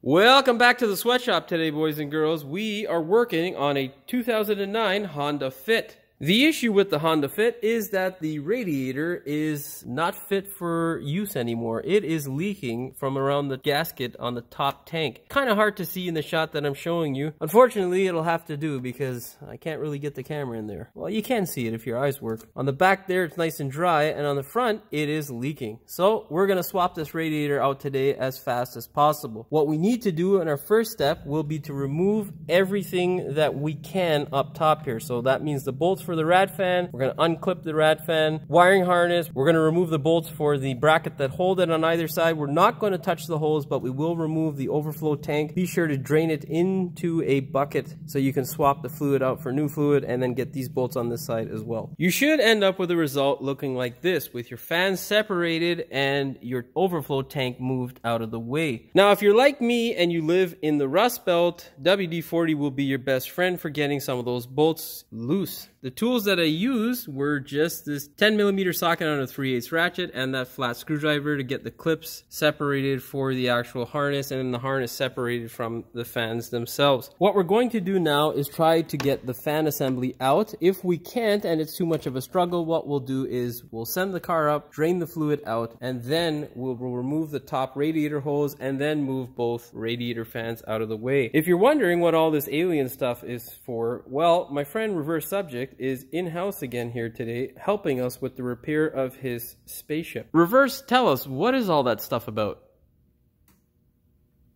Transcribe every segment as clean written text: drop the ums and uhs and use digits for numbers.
Welcome back to the sweatshop today, boys and girls. We are working on a 2009 Honda Fit. The issue with the Honda Fit is that the radiator is not fit for use anymore. It is leaking from around the gasket on the top tank. Kind of hard to see in the shot that I'm showing you. Unfortunately, it'll have to do because I can't really get the camera in there. Well, you can see it if your eyes work. On the back there, it's nice and dry, and on the front, it is leaking. So we're gonna swap this radiator out today as fast as possible. What we need to do in our first step will be to remove everything that we can up top here. So that means the bolts for the rad fan, we're going to unclip the rad fan, wiring harness, we're going to remove the bolts for the bracket that hold it on either side. We're not going to touch the hose, but we will remove the overflow tank. Be sure to drain it into a bucket so you can swap the fluid out for new fluid and then get these bolts on this side as well. You should end up with a result looking like this, with your fans separated and your overflow tank moved out of the way. Now, if you're like me and you live in the Rust Belt, WD-40 will be your best friend for getting some of those bolts loose. The tools that I used were just this 10mm socket on a 3/8 ratchet and that flat screwdriver to get the clips separated for the actual harness, and then the harness separated from the fans themselves. What we're going to do now is try to get the fan assembly out. If we can't and it's too much of a struggle, what we'll do is we'll send the car up, drain the fluid out, and then we'll remove the top radiator hose and then move both radiator fans out of the way. If you're wondering what all this alien stuff is for, well, my friend Reverse Subject is in-house again here today, helping us with the repair of his spaceship. Reverse, tell us, what is all that stuff about?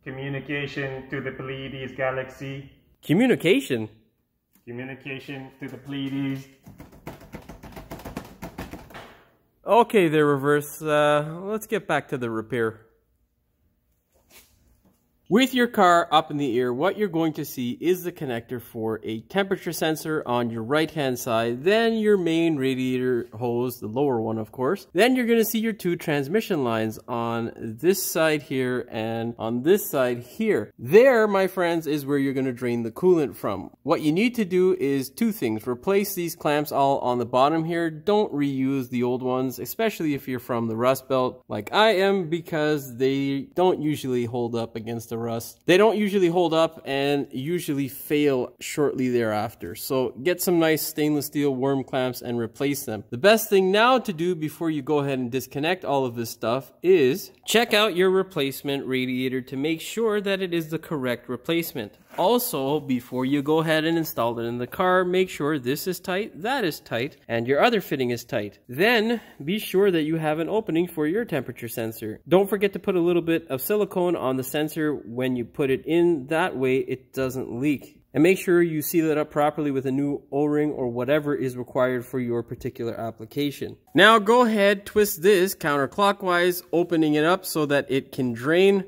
Communication to the Pleiades galaxy. Communication? Communication to the Pleiades. Okay there, Reverse. Let's get back to the repair. With your car up in the air, what you're going to see is the connector for a temperature sensor on your right-hand side, then your main radiator hose, the lower one of course. Then you're going to see your two transmission lines on this side here and on this side here. There, my friends, is where you're going to drain the coolant from. What you need to do is two things. Replace these clamps all on the bottom here. Don't reuse the old ones, especially if you're from the Rust Belt like I am, because they don't usually hold up against the rust. They don't usually hold up and usually fail shortly thereafter. So get some nice stainless steel worm clamps and replace them. The best thing now to do before you go ahead and disconnect all of this stuff is check out your replacement radiator to make sure that it is the correct replacement. Also, before you go ahead and install it in the car, make sure this is tight, that is tight, and your other fitting is tight. Then, be sure that you have an opening for your temperature sensor. Don't forget to put a little bit of silicone on the sensor when you put it in, that way it doesn't leak. And make sure you seal it up properly with a new O-ring or whatever is required for your particular application. Now go ahead, twist this counterclockwise, opening it up so that it can drain.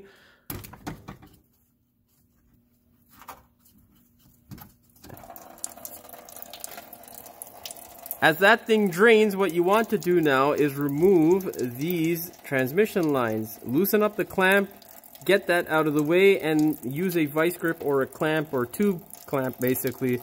As that thing drains, what you want to do now is remove these transmission lines. Loosen up the clamp, get that out of the way, and use a vice grip or a clamp or tube clamp basically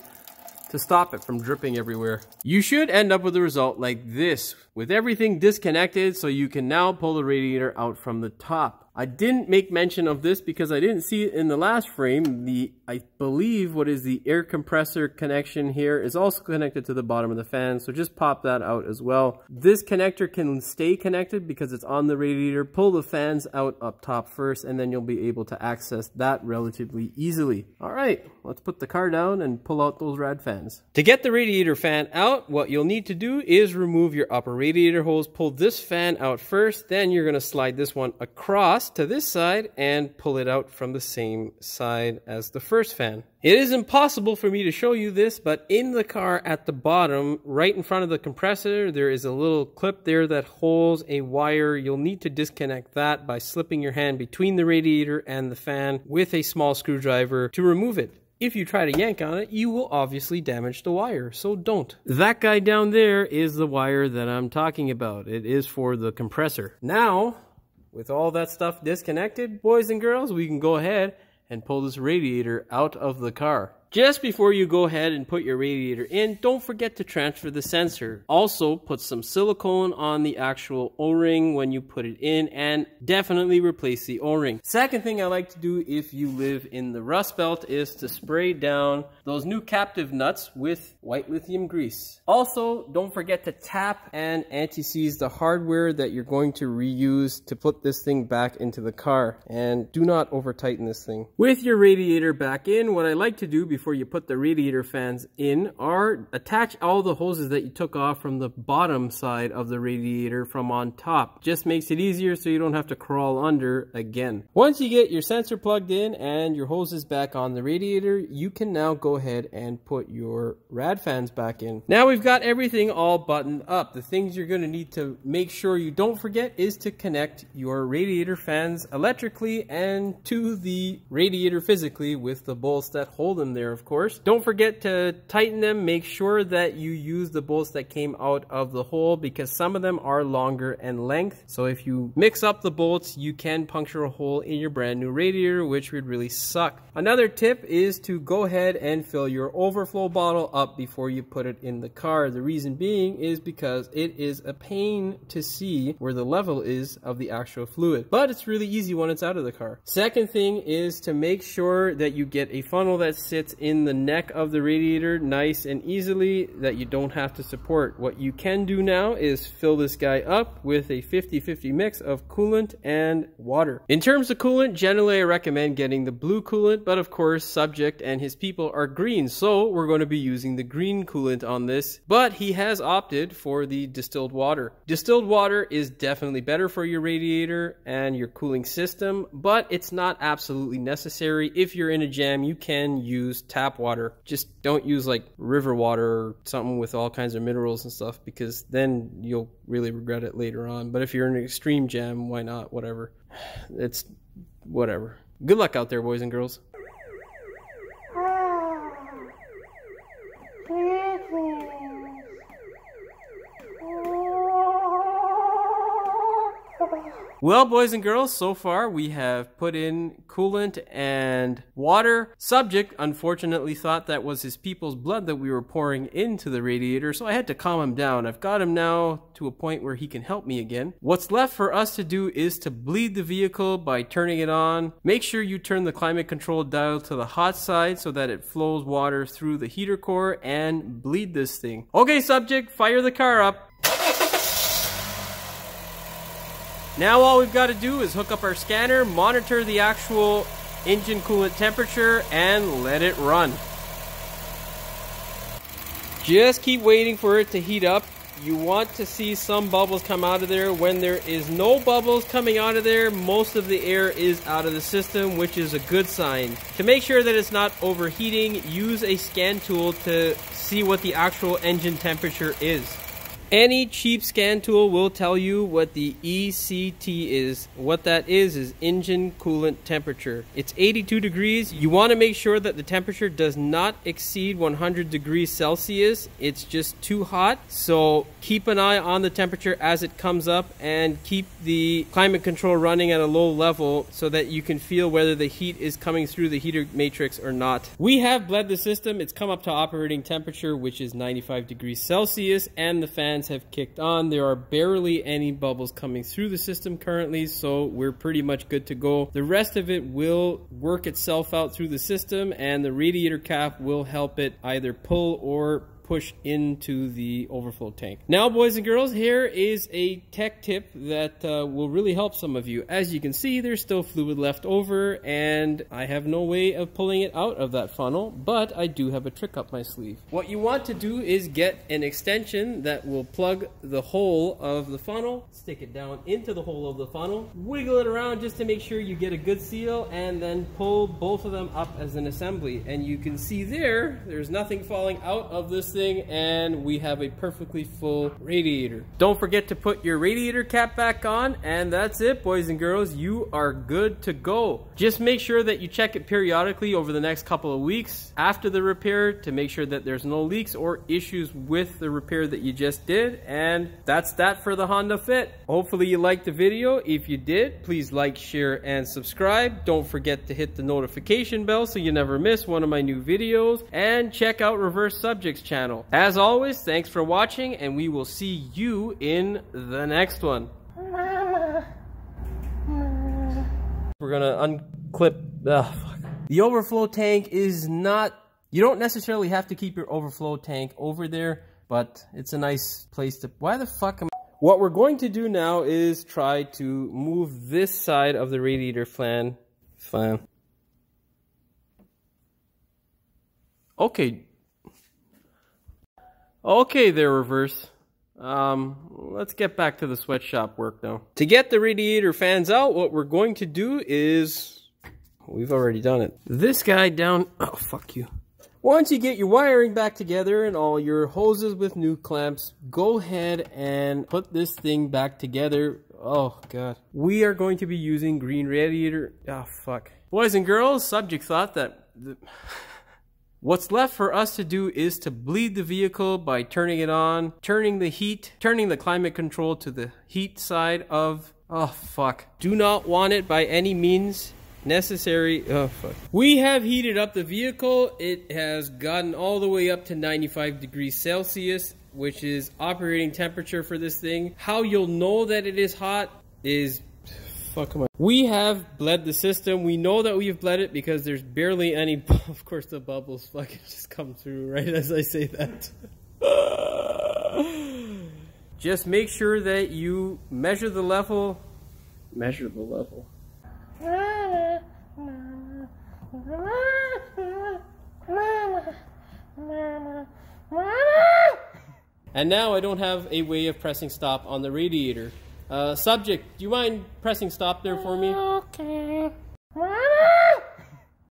to stop it from dripping everywhere. You should end up with a result like this, with everything disconnected, so you can now pull the radiator out from the top. I didn't make mention of this because I didn't see it in the last frame. I believe what is the air compressor connection here is also connected to the bottom of the fan, so just pop that out as well. This connector can stay connected because it's on the radiator. Pull the fans out up top first, and then you'll be able to access that relatively easily. All right, let's put the car down and pull out those rad fans. To get the radiator fan out, what you'll need to do is remove your upper radiator hose. Pull this fan out first, then you're going to slide this one across to this side and pull it out from the same side as the first fan. It is impossible for me to show you this, but in the car at the bottom, right in front of the compressor, there is a little clip there that holds a wire. You'll need to disconnect that by slipping your hand between the radiator and the fan with a small screwdriver to remove it. If you try to yank on it, you will obviously damage the wire, so don't. That guy down there is the wire that I'm talking about. It is for the compressor. Now, with all that stuff disconnected, boys and girls, we can go ahead and pull this radiator out of the car. Just before you go ahead and put your radiator in, don't forget to transfer the sensor. Also, put some silicone on the actual O-ring when you put it in, and definitely replace the O-ring. Second thing I like to do if you live in the Rust Belt is to spray down those new captive nuts with white lithium grease. Also, don't forget to tap and anti-seize the hardware that you're going to reuse to put this thing back into the car, and do not over tighten this thing. With your radiator back in, what I like to do before you put the radiator fans in are attach all the hoses that you took off from the bottom side of the radiator from on top. Just makes it easier so you don't have to crawl under again. Once you get your sensor plugged in and your hoses back on the radiator, you can now go ahead and put your rad fans back in. Now we've got everything all buttoned up. The things you're going to need to make sure you don't forget is to connect your radiator fans electrically and to the radiator physically with the bolts that hold them there, of course. Don't forget to tighten them. Make sure that you use the bolts that came out of the hole, because some of them are longer in length. So if you mix up the bolts, you can puncture a hole in your brand new radiator, which would really suck. Another tip is to go ahead and fill your overflow bottle up before you put it in the car. The reason being is because it is a pain to see where the level is of the actual fluid, but it's really easy when it's out of the car. Second thing is to make sure that you get a funnel that sits in the neck of the radiator nice and easily, that you don't have to support. What you can do now is fill this guy up with a 50-50 mix of coolant and water. In terms of coolant, generally I recommend getting the blue coolant, but of course Subject and his people are green, so we're going to be using the green coolant on this, but he has opted for the distilled water. Distilled water is definitely better for your radiator and your cooling system, but it's not absolutely necessary. If you're in a jam, you can use tap water. Just don't use like river water or something with all kinds of minerals and stuff, because then you'll really regret it later on. But if you're in an extreme jam, why not? Whatever. It's whatever. Good luck out there, boys and girls. Well, boys and girls, so far we have put in coolant and water. Subject unfortunately thought that was his people's blood that we were pouring into the radiator, so I had to calm him down. I've got him now to a point where he can help me again. What's left for us to do is to bleed the vehicle by turning it on. Make sure you turn the climate control dial to the hot side so that it flows water through the heater core, and bleed this thing. Okay, Subject, fire the car up. Now all we've got to do is hook up our scanner, monitor the actual engine coolant temperature, and let it run. Just keep waiting for it to heat up. You want to see some bubbles come out of there. When there is no bubbles coming out of there, most of the air is out of the system, which is a good sign. To make sure that it's not overheating, use a scan tool to see what the actual engine temperature is. Any cheap scan tool will tell you what the ECT is. What that is engine coolant temperature. It's 82 degrees. You want to make sure that the temperature does not exceed 100 degrees Celsius. It's just too hot. So keep an eye on the temperature as it comes up, and keep the climate control running at a low level so that you can feel whether the heat is coming through the heater matrix or not. We have bled the system. It's come up to operating temperature, which is 95 degrees Celsius, and the fan have kicked on. There are barely any bubbles coming through the system currently, so we're pretty much good to go. The rest of it will work itself out through the system, and the radiator cap will help it either pull or push into the overflow tank. Now, boys and girls, here is a tech tip that will really help some of you. As you can see, there's still fluid left over, and I have no way of pulling it out of that funnel, but I do have a trick up my sleeve. What you want to do is get an extension that will plug the hole of the funnel, stick it down into the hole of the funnel, wiggle it around just to make sure you get a good seal, and then pull both of them up as an assembly. And you can see there's nothing falling out of this thing thing and we have a perfectly full radiator. Don't forget to put your radiator cap back on, and that's it, boys and girls. You are good to go. Just make sure that you check it periodically over the next couple of weeks after the repair to make sure that there's no leaks or issues with the repair that you just did. And that's that for the Honda Fit. Hopefully you liked the video. If you did, please like, share, and subscribe. Don't forget to hit the notification bell so you never miss one of my new videos, and check out Reverse Subjects channel. As always, thanks for watching, and we will see you in the next one. We're gonna unclip. Fuck. The overflow tank is not. You don't necessarily have to keep your overflow tank over there, but it's a nice place to. Why the fuck am I? What we're going to do now is try to move this side of the radiator fan. Okay. Okay there, Reverse. Let's get back to the sweatshop work now. To get the radiator fans out, what we're going to do is... We've already done it. This guy down... Oh, fuck you. Once you get your wiring back together and all your hoses with new clamps, go ahead and put this thing back together. Oh, God. We are going to be using green radiator... Oh, fuck. Boys and girls, subject thought that... What's left for us to do is to bleed the vehicle by turning it on, turning the climate control to the heat side of... Oh, fuck. Do not want it by any means necessary. Oh, fuck. We have heated up the vehicle. It has gotten all the way up to 95 degrees Celsius, which is operating temperature for this thing. How you'll know that it is hot is... Fuck, come on. We have bled the system. We know that we've bled it because there's barely any... Of course the bubbles fucking just come through right as I say that. Just make sure that you measure the level. Measure the level. And now I don't have a way of pressing stop on the radiator. Subject, do you mind pressing stop there for me? Okay.